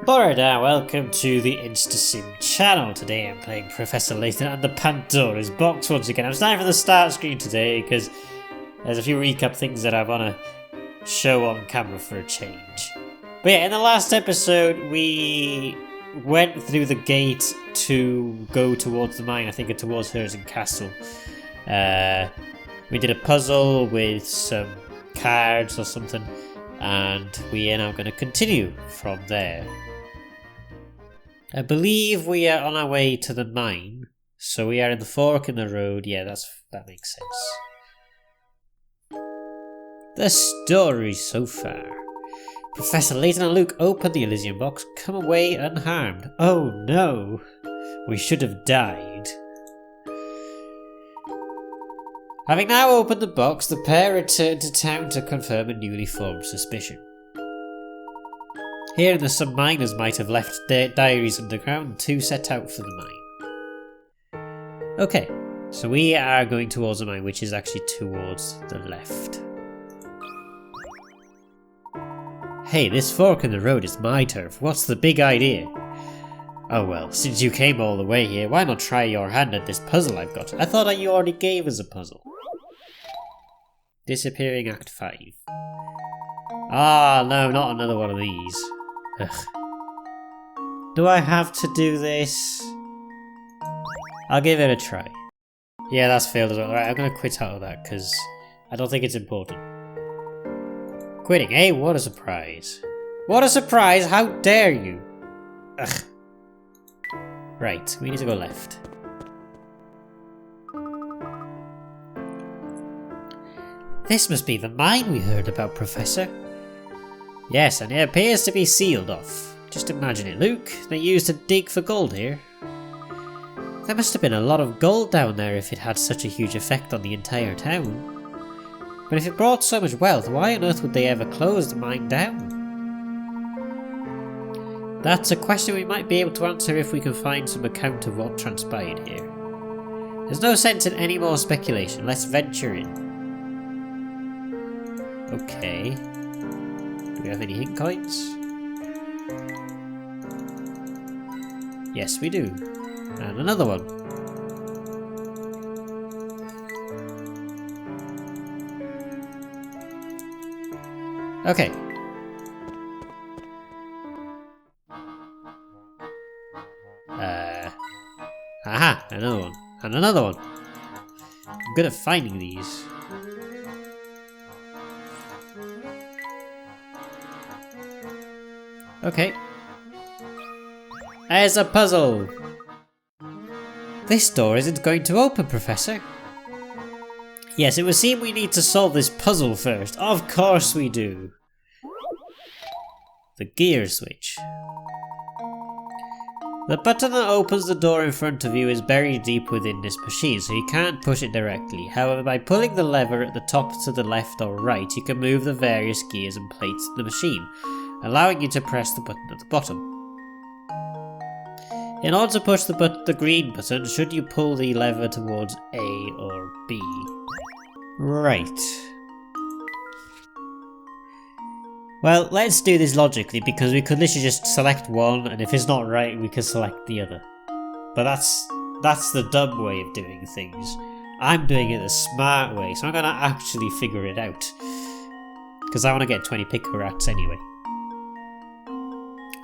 Alright now, welcome to the InstaSim channel. Today I'm playing Professor Layton and the Pandora's box once again. I'm starting from the start screen today because there's a few recap things that I want to show on camera for a change. But yeah, in the last episode we went through the gate to go towards the mine, I think towards Herzen Castle. We did a puzzle with some cards or something, and we are now going to continue from there. I believe we are on our way to the mine, so we are in the fork in the road. Yeah, that makes sense. The story so far. Professor Layton and Luke open the Elysium box, come away unharmed. Oh no, we should have died. Having now opened the box, the pair return to town to confirm a newly formed suspicion. Here some miners might have left their diaries underground to set out for the mine. Okay, so we are going towards the mine, which is actually towards the left. Hey, this fork in the road is my turf. What's the big idea? Oh well, since you came all the way here, why not try your hand at this puzzle I've got? I thought you already gave us a puzzle. Disappearing Act 5. Ah, no, not another one of these. Ugh. Do I have to do this? I'll give it a try. Yeah, that's failed as well. Alright, I'm gonna quit out of that because I don't think it's important. Quitting, hey, what a surprise. What a surprise, how dare you? Ugh. Right, we need to go left. This must be the mine we heard about, Professor. Yes, and it appears to be sealed off. Just imagine it, Luke. They used to dig for gold here. There must have been a lot of gold down there if it had such a huge effect on the entire town. But if it brought so much wealth, why on earth would they ever close the mine down? That's a question we might be able to answer if we can find some account of what transpired here. There's no sense in any more speculation. Let's venture in. Okay. Do we have any hint coins? Yes, we do. And another one. Okay. Aha! Another one. And another one. I'm good at finding these. Okay. There's a puzzle! This door isn't going to open, Professor. Yes, it would seem we need to solve this puzzle first. Of course we do. The gear switch. The button that opens the door in front of you is buried deep within this machine, so you can't push it directly. However, by pulling the lever at the top to the left or right, you can move the various gears and plates in the machine, allowing you to press the button at the bottom. In order to push the green button, should you pull the lever towards A or B? Right. Well, let's do this logically, because we could literally just select one, and if it's not right, we can select the other. But that's the dumb way of doing things. I'm doing it the smart way, so I'm gonna actually figure it out. Because I want to get 20 picker rats anyway.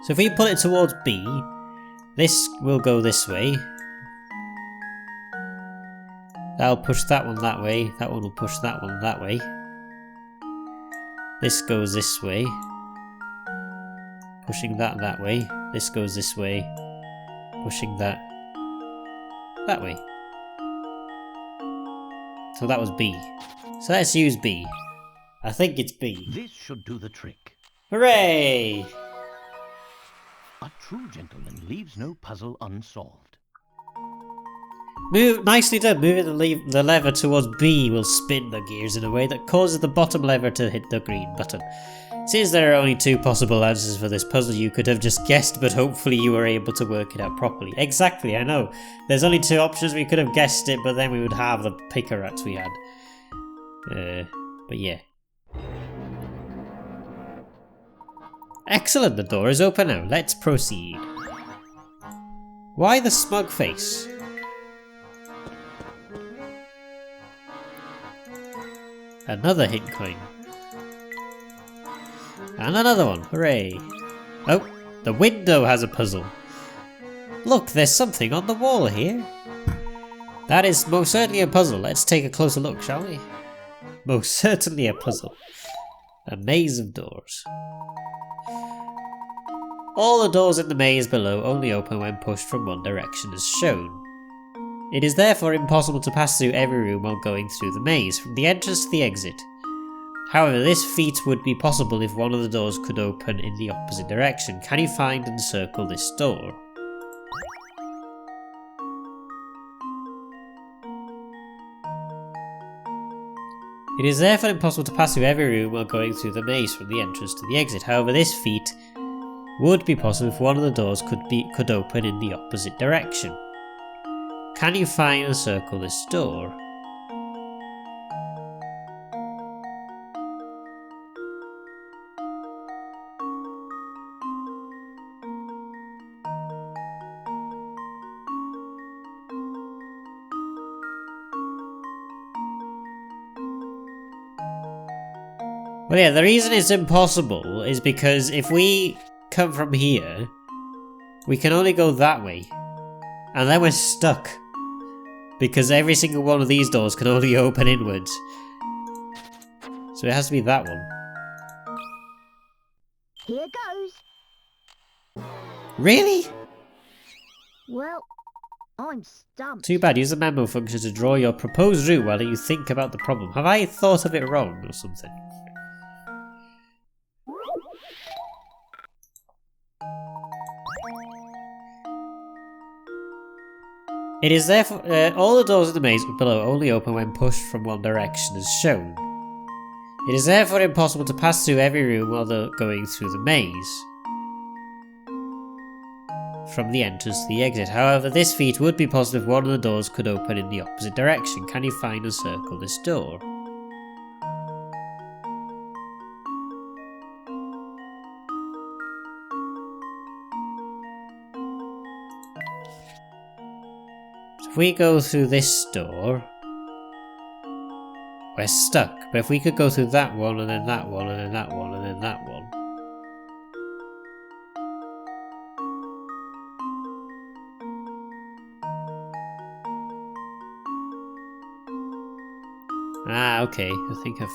So if we pull it towards B, this will go this way. That'll push that one that way. That one will push that one that way. This goes this way. Pushing that way. This goes this way. Pushing that way. So that was B. So let's use B. I think it's B. This should do the trick. Hooray! A true gentleman leaves no puzzle unsolved. Nicely done. Moving the lever towards B will spin the gears in a way that causes the bottom lever to hit the green button. Since there are only two possible answers for this puzzle, you could have just guessed, but hopefully you were able to work it out properly. Exactly, I know. There's only two options. We could have guessed it, but then we would have the picker rats we had. But yeah. Excellent, the door is open now. Let's proceed. Why the smug face? Another hint coin. And another one. Hooray. Oh, the window has a puzzle. Look, there's something on the wall here. That is most certainly a puzzle. Let's take a closer look, shall we? Most certainly a puzzle. A maze of doors. All the doors in the maze below only open when pushed from one direction as shown. It is therefore impossible to pass through every room while going through the maze, from the entrance to the exit. However, this feat would be possible if one of the doors could open in the opposite direction. Can you find and circle this door? It is therefore impossible to pass through every room while going through the maze from the entrance to the exit. However, this feat would be possible if one of the doors could open in the opposite direction. Can you find and circle this door? Well, yeah, the reason it's impossible is because if we come from here, we can only go that way. And then we're stuck. Because every single one of these doors can only open inwards. So it has to be that one. Here goes. Really? Well, I'm stumped. Too bad. Use the memo function to draw your proposed route while you think about the problem. Have I thought of it wrong or something? It is therefore all the doors in the maze below only open when pushed from one direction as shown. It is therefore impossible to pass through every room while going through the maze from the entrance to the exit. However, this feat would be possible if one of the doors could open in the opposite direction. Can you find and circle this door? If we go through this door, we're stuck. But if we could go through that one, and then that one, and then that one, and then that one. Ah, okay. I think I've...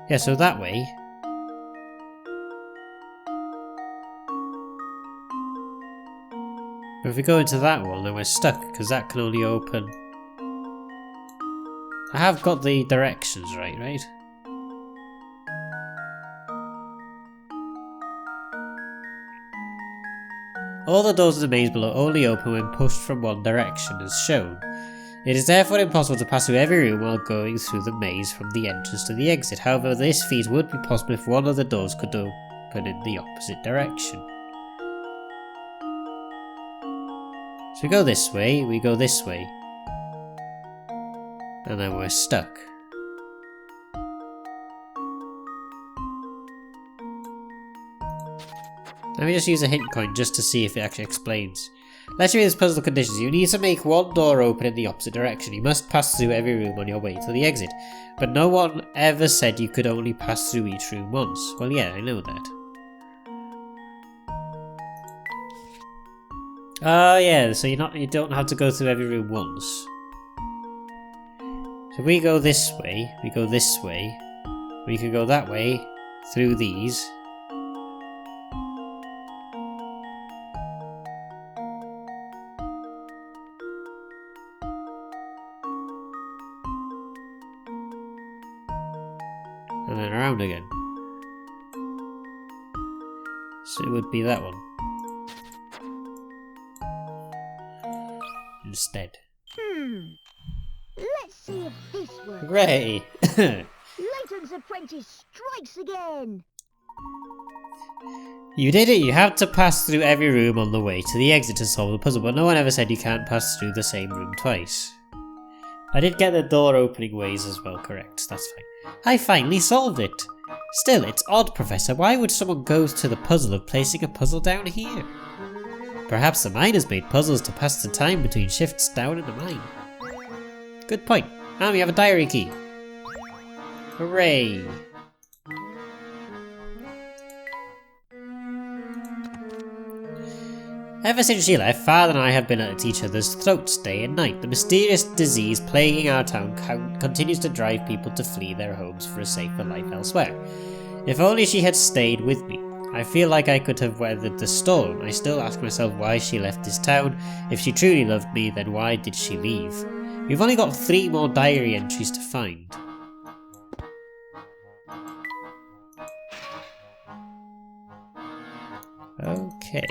Yeah, so that way. But if we go into that one, then we're stuck, because that can only open... I have got the directions right? All the doors in the maze below only open when pushed from one direction, as shown. It is therefore impossible to pass through every room while going through the maze from the entrance to the exit. However, this feat would be possible if one of the doors could open in the opposite direction. So we go this way, and then we're stuck. Let me just use a hint coin just to see if it actually explains. Let's read this puzzle conditions. You need to make one door open in the opposite direction. You must pass through every room on your way to the exit. But no one ever said you could only pass through each room once. Well, yeah, I know that. Oh yeah, so you don't have to go through every room once. So we go this way, we can go that way, through these. And then around again. So it would be that one. Instead. Let's see if this works. Hooray! Layton's apprentice strikes again. You did it! You have to pass through every room on the way to the exit to solve the puzzle, but no one ever said you can't pass through the same room twice. I did get the door opening ways as well correct, that's fine. I finally solved it! Still, it's odd, Professor. Why would someone go to the puzzle of placing a puzzle down here? Perhaps the miners made puzzles to pass the time between shifts down in the mine. Good point. And we have a diary key. Hooray! Ever since she left, Father and I have been at each other's throats day and night. The mysterious disease plaguing our town continues to drive people to flee their homes for a safer life elsewhere. If only she had stayed with me. I feel like I could have weathered the storm. I still ask myself why she left this town. If she truly loved me, then why did she leave? We've only got 3 more diary entries to find. Okay.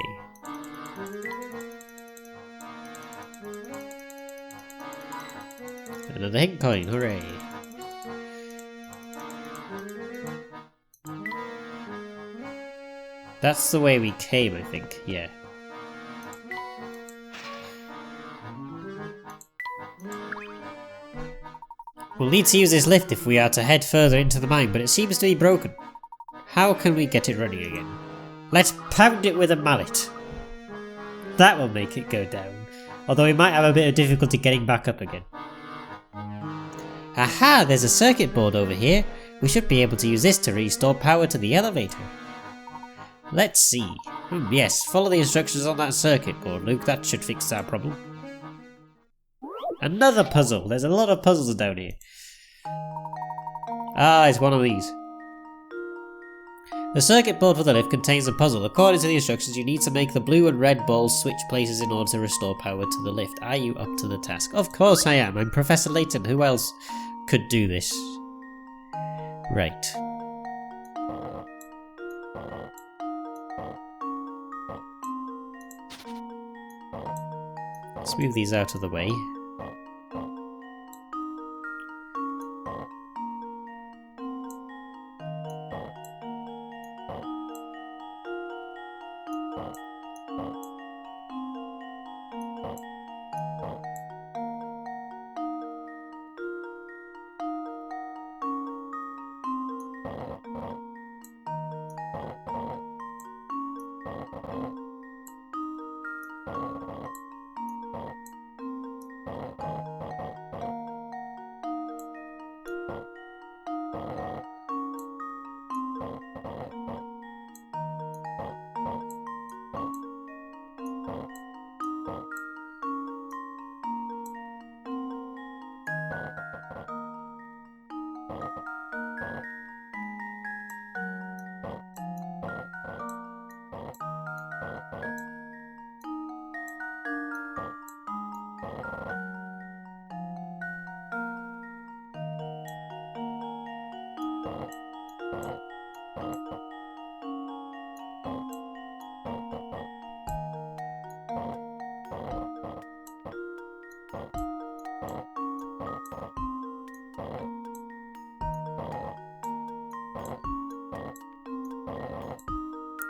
Another hidden coin, hooray! That's the way we came, I think, yeah. We'll need to use this lift if we are to head further into the mine, but it seems to be broken. How can we get it running again? Let's pound it with a mallet. That will make it go down, although we might have a bit of difficulty getting back up again. Aha! There's a circuit board over here. We should be able to use this to restore power to the elevator. Let's see. Yes, follow the instructions on that circuit board, Luke. That should fix our problem. Another puzzle! There's a lot of puzzles down here. Ah, it's one of these. The circuit board for the lift contains a puzzle. According to the instructions, you need to make the blue and red balls switch places in order to restore power to the lift. Are you up to the task? Of course I am. I'm Professor Layton. Who else could do this? Right. Let's move these out of the way.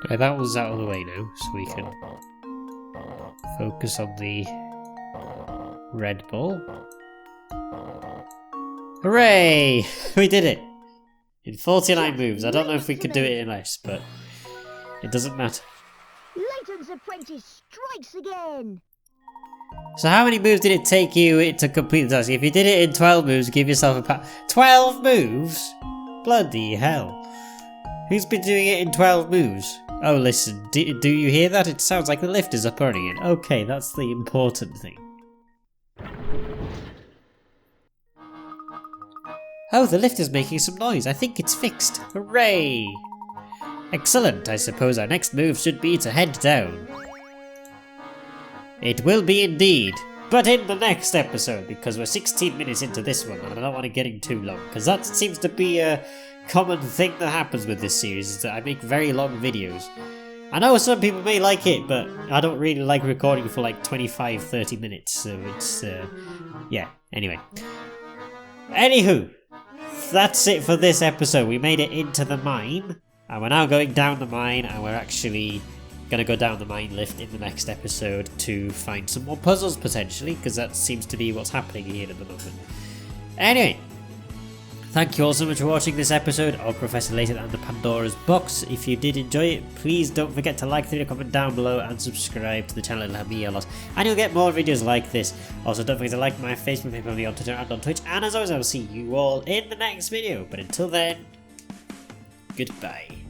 Okay, that one's out of the way now, so we can focus on the red ball. Hooray! We did it! In 49 moves. I don't know if we could do it in less, but it doesn't matter. Layton's apprentice strikes again! So how many moves did it take you to complete the task? If you did it in 12 moves, give yourself a 12 moves? Bloody hell. Who's been doing it in 12 moves? Oh, listen, do you hear that? It sounds like the lift is up running again. Okay, that's the important thing. Oh, the lift is making some noise. I think it's fixed. Hooray! Excellent. I suppose our next move should be to head down. It will be indeed. But in the next episode, because we're 16 minutes into this one, and I don't want to get in too long, because that seems to be a common thing that happens with this series, is that I make very long videos. I know some people may like it, but I don't really like recording for like 25-30 minutes, so it's, yeah, anyway. Anywho, that's it for this episode. We made it into the mine, and we're now going down the mine, and we're actually going to go down the mine lift in the next episode to find some more puzzles, potentially, because that seems to be what's happening here at the moment. Anyway, Thank you all so much for watching this episode of Professor Layton and the Pandora's Box. If you did enjoy it, please don't forget to like the video, comment down below and subscribe to the channel. It'll help me a lot. And you'll get more videos like this. Also, don't forget to like my Facebook page, me on Twitter and on Twitch. And as always, I will see you all in the next video. But until then, goodbye.